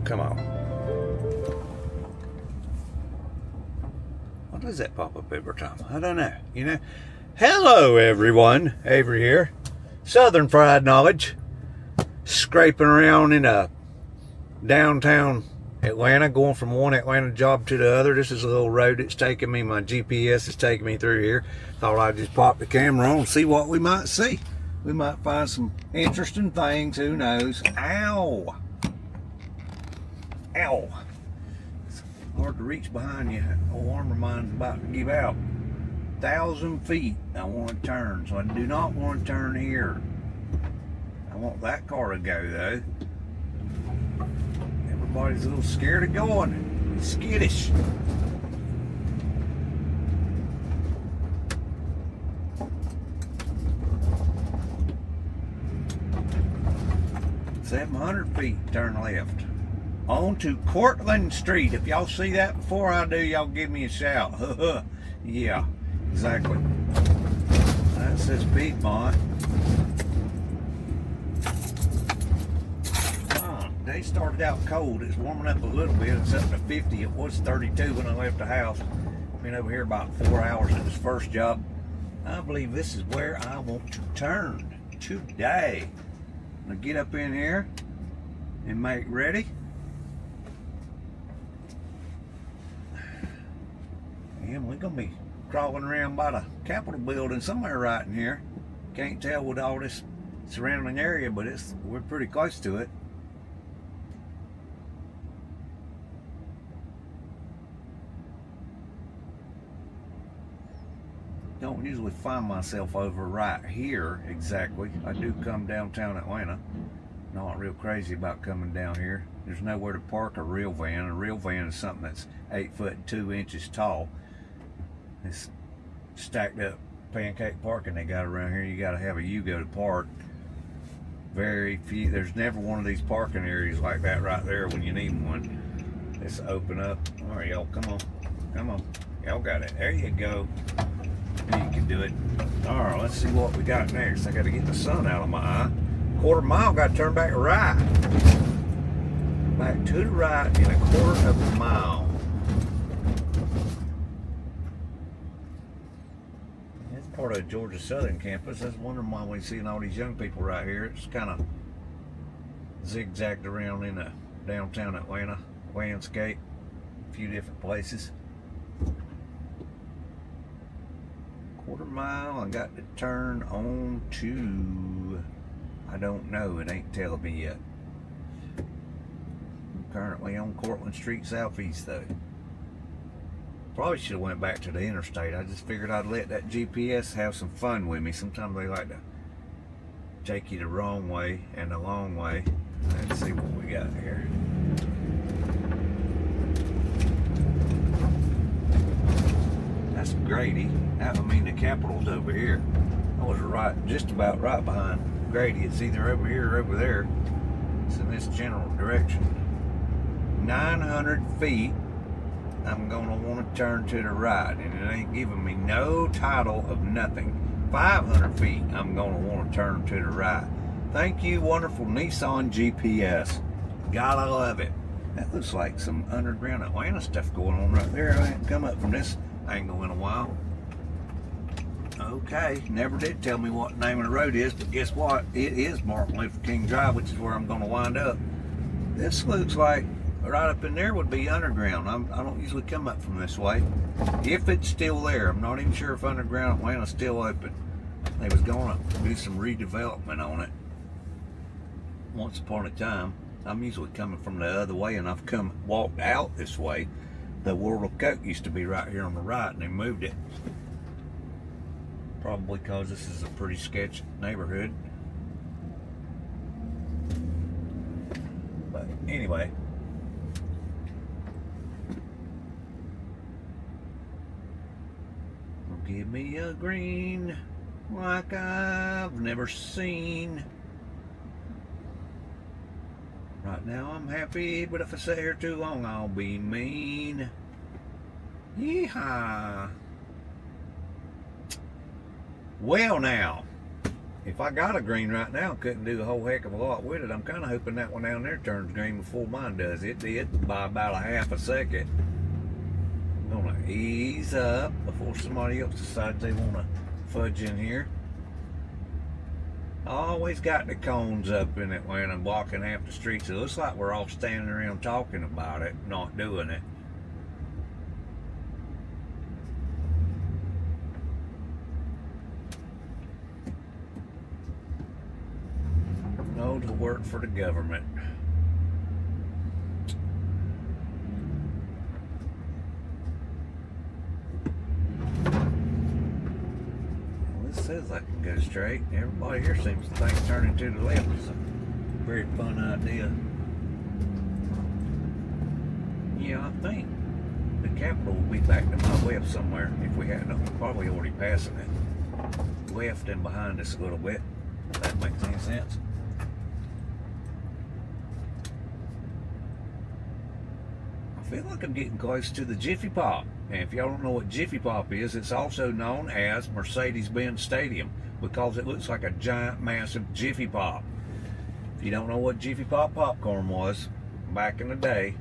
Come on. Why does that pop up every time? I don't know. You know. Hello, everyone. Avery here. Southern Fried Knowledge. Scraping around in a downtown Atlanta, going from one Atlanta job to the other. This is a little road it's taking me. My GPS is taking me through here. Thought I'd just pop the camera on and see what we might see. We might find some interesting things. Who knows? Ow! Ow! It's hard to reach behind you. Old arm of mine's about to give out. 1,000 feet I want to turn, so I do not want to turn here. I want that car to go though. Everybody's a little scared of going. It's skittish. $700 turn left. On to Cortland Street. If y'all see that before I do, y'all give me a shout. Yeah, exactly. That says Piedmont. They started out cold. It's warming up a little bit. It's up to 50. It was 32 when I left the house. Been over here about 4 hours at this first job. I believe this is where I want to turn today. I'm gonna get up in here and make ready. And we're gonna be crawling around by the Capitol building somewhere right in here. Can't tell with all this surrounding area, but we're pretty close to it. Don't usually find myself over right here exactly. I do come downtown Atlanta. Not real crazy about coming down here. There's nowhere to park a real van. A real van is something that's 8 foot and 2 inches tall. It's stacked up pancake parking they got around here. You got to have a Yugo to park. Very few. There's never one of these parking areas like that right there when you need one. Let's open up. All right, y'all, come on, come on. Y'all got it. There you go. You can do it. All right, let's see what we got next. I got to get the sun out of my eye. Quarter mile, got to turn back right. Back to the right in a quarter of a mile. It's part of Georgia Southern campus. I was wondering why we're seeing all these young people right here. It's kind of zigzagged around in a downtown Atlanta landscape. A few different places. Quarter mile, I got to turn on to, I don't know, it ain't telling me yet. I'm currently on Cortland Street Southeast though. Probably should have went back to the interstate. I just figured I'd let that GPS have some fun with me. Sometimes they like to take you the wrong way and the long way. Let's see what we got here. That's Grady. I mean, the Capitol's over here. I was just about right behind Grady. It's either over here or over there. It's in this general direction. 900 feet. I'm gonna want to turn to the right, and it ain't giving me no title of nothing. 500 feet. I'm gonna want to turn to the right. Thank you, wonderful Nissan GPS. Gotta love it. That looks like some underground Atlanta stuff going on right there. I haven't come up from this angle in a while. Okay, never did tell me what the name of the road is, but guess what? It is Martin Luther King Drive, which is where I'm going to wind up. This looks like right up in there would be underground. I don't usually come up from this way. If it's still there, I'm not even sure if underground Atlanta's still open. They was going to do some redevelopment on it once upon a time. I'm usually coming from the other way, and I've walked out this way. The World of Coke used to be right here on the right, and they moved it. Probably because this is a pretty sketchy neighborhood. But anyway. Give me a green like I've never seen. Right now I'm happy, but if I stay here too long, I'll be mean. Yeehaw. Well now, if I got a green right now, couldn't do a whole heck of a lot with it. I'm kind of hoping that one down there turns green before mine does. It did by about a half a second. I'm gonna ease up before somebody else decides they want to fudge in here. I always got the cones up in it when I'm blocking half the streets. It looks like we're all standing around talking about it, not doing it. No to work for the government. Says I can go straight. Everybody here seems to think turning to the left is a very fun idea. Yeah, I think the Capitol will be back to my left somewhere if we hadn't. Probably already passing it. Left and behind us a little bit. If that makes any sense. I feel like I'm getting close to the Jiffy Pop. And if y'all don't know what Jiffy Pop is, it's also known as Mercedes-Benz Stadium because it looks like a giant, massive Jiffy Pop. If you don't know what Jiffy Pop popcorn was back in the day,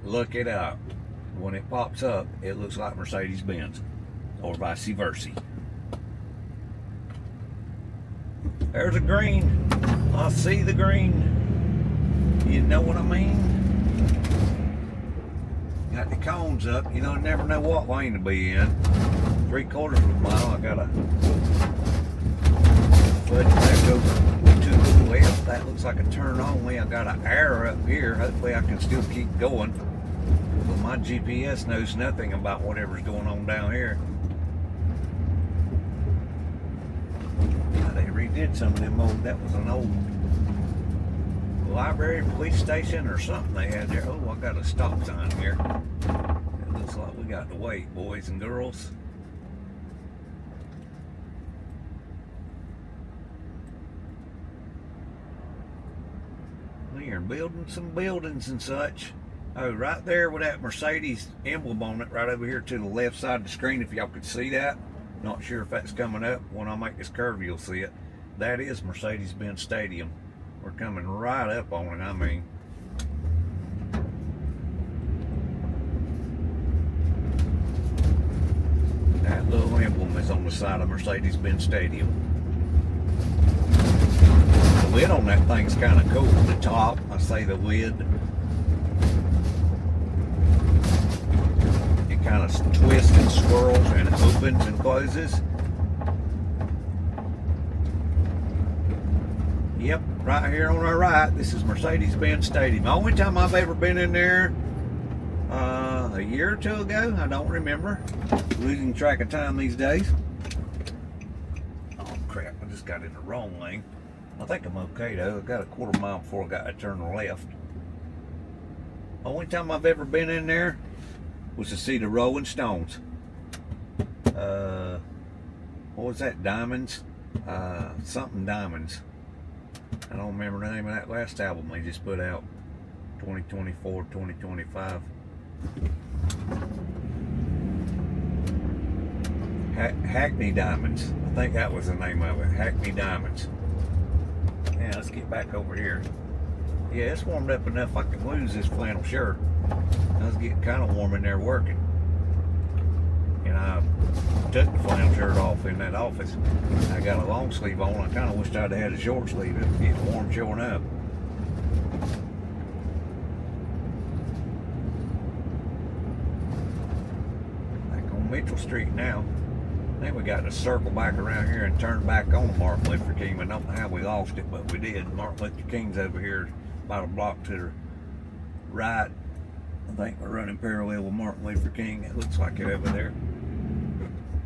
look it up. When it pops up, it looks like Mercedes-Benz or vice versa. There's a green. I see the green. You know what I mean? Got the cones up, you know, never know what lane to be in. 3/4 of a mile, I gotta fudge back over to the left. That looks like a turn only. I got an arrow up here. Hopefully I can still keep going. But my GPS knows nothing about whatever's going on down here. Yeah, they redid some of them old, that was an old library, police station or something they had there. Oh, I got a stop sign here. It looks like we got to wait, boys and girls. We are building some buildings and such. Oh, right there with that Mercedes emblem on it, right over here to the left side of the screen, if y'all could see that. Not sure if that's coming up. When I make this curve, you'll see it. That is Mercedes-Benz Stadium. We're coming right up on it, I mean. That little emblem is on the side of Mercedes-Benz Stadium. The lid on that thing's kind of cool. The top, I say the lid. It kind of twists and swirls and opens and closes. Yep, right here on our right, this is Mercedes-Benz Stadium. The only time I've ever been in there, a year or two ago, I don't remember. Losing track of time these days. Oh crap, I just got in the wrong lane. I think I'm okay though. I got a 1/4 mile before I got to turn left. Only time I've ever been in there was to see the Rolling Stones. What was that? Diamonds? Something Diamonds. I don't remember the name of that last album they just put out. 2024, 2025. Hackney Diamonds. I think that was the name of it. Hackney Diamonds. Yeah, let's get back over here. Yeah, it's warmed up enough I can lose this flannel shirt. I was getting kind of warm in there working. And I took the flannel shirt off in that office. I got a long sleeve on. I kind of wished I'd had a short sleeve. It was getting warm showing up. Back on Mitchell Street now. I think we got to circle back around here and turn back on Martin Luther King. I don't know how we lost it, but we did. Martin Luther King's over here about a block to the right. I think we're running parallel with Martin Luther King. It looks like it over there.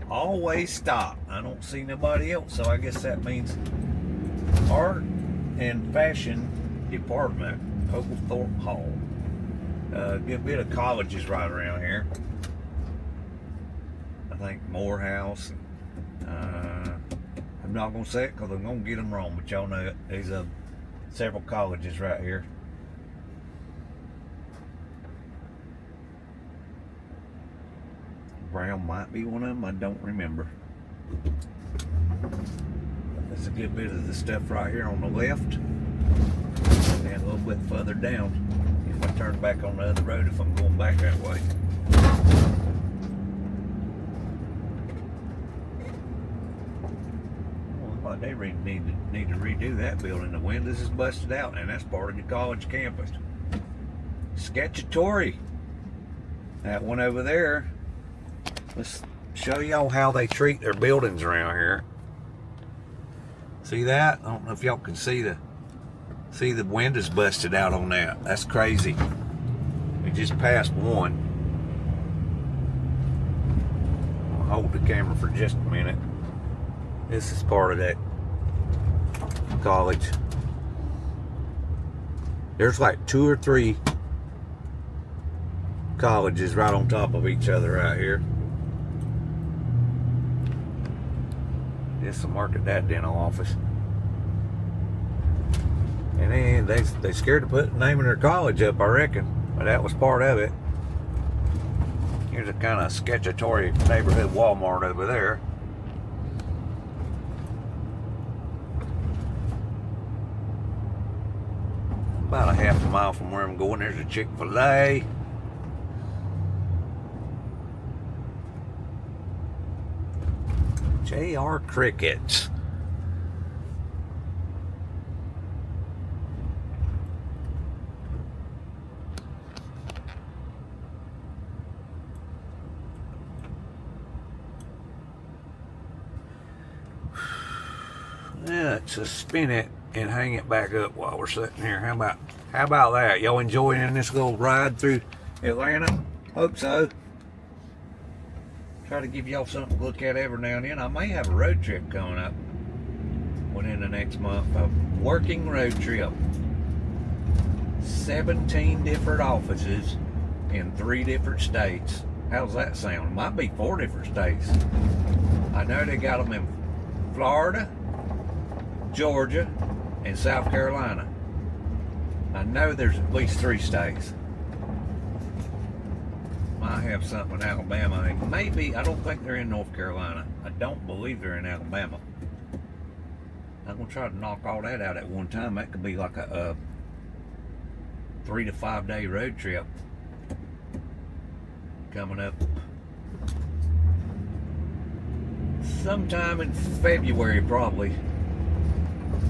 Always stop. I don't see nobody else, so I guess that means art and fashion department, Oglethorpe Hall. Good bit of colleges right around here. I think Morehouse. I'm not gonna say it because I'm gonna get them wrong, but y'all know it. There's several colleges right here. Brown might be one of them. I don't remember. There's a good bit of the stuff right here on the left, and a little bit further down if I turn back on the other road if I'm going back that way. Well, they really need to redo that building. The windows is busted out, and that's part of the college campus. Sketchatory. That one over there. Let's show y'all how they treat their buildings around here. See that? I don't know if y'all can see the windows busted out on that. That's crazy. We just passed one. I'll hold the camera for just a minute. This is part of that college. There's like 2 or 3 colleges right on top of each other right here. Just to market that dental office. And then they scared to put the name of their college up, I reckon. But that was part of it. Here's a kind of sketchatory neighborhood Walmart over there. About a half a mile from where I'm going, there's a Chick-fil-A. J.R. Crickets. Let's spin it and hang it back up while we're sitting here. How about that? Y'all enjoying this little ride through Atlanta? Hope so. Try to give y'all something to look at every now and then. I may have a road trip coming up within the next month. A working road trip. 17 different offices in 3 different states. How's that sound? It might be 4 different states. I know they got them in Florida, Georgia, and South Carolina. I know there's at least 3 states. Might have something in Alabama. Maybe, I don't think they're in North Carolina. I don't believe they're in Alabama. I'm gonna try to knock all that out at one time. That could be like a 3 to 5 day road trip coming up sometime in February, probably.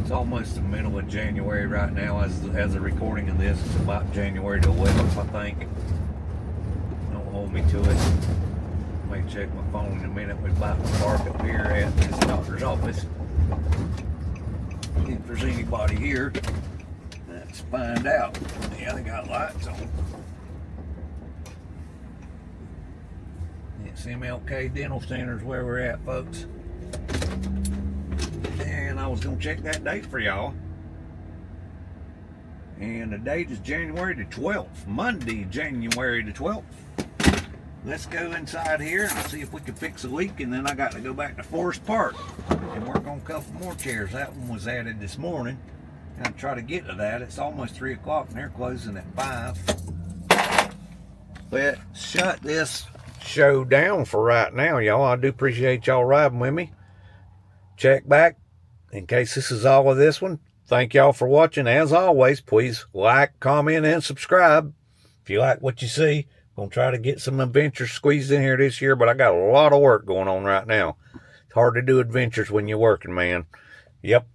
It's almost the middle of January right now as the recording of this. It's about January the 11th, I think. Don't hold me to it. May check my phone in a minute. We're about to park up here at this doctor's office. If there's anybody here, let's find out. Yeah, they got lights on. It's MLK Dental Center's where we're at, folks. And I was going to check that date for y'all. And the date is January the 12th. Monday, January the 12th. Let's go inside here and see if we can fix a leak. And then I got to go back to Forest Park and work on a couple more chairs. That one was added this morning. And I'll try to get to that. It's almost 3 o'clock and they're closing at 5. Let's shut this show down for right now, y'all. I do appreciate y'all riding with me. Check back in case this is all of this one. Thank y'all for watching. As always, please like, comment, and subscribe. If you like what you see, I'm going to try to get some adventures squeezed in here this year, but I got a lot of work going on right now. It's hard to do adventures when you're working, man. Yep.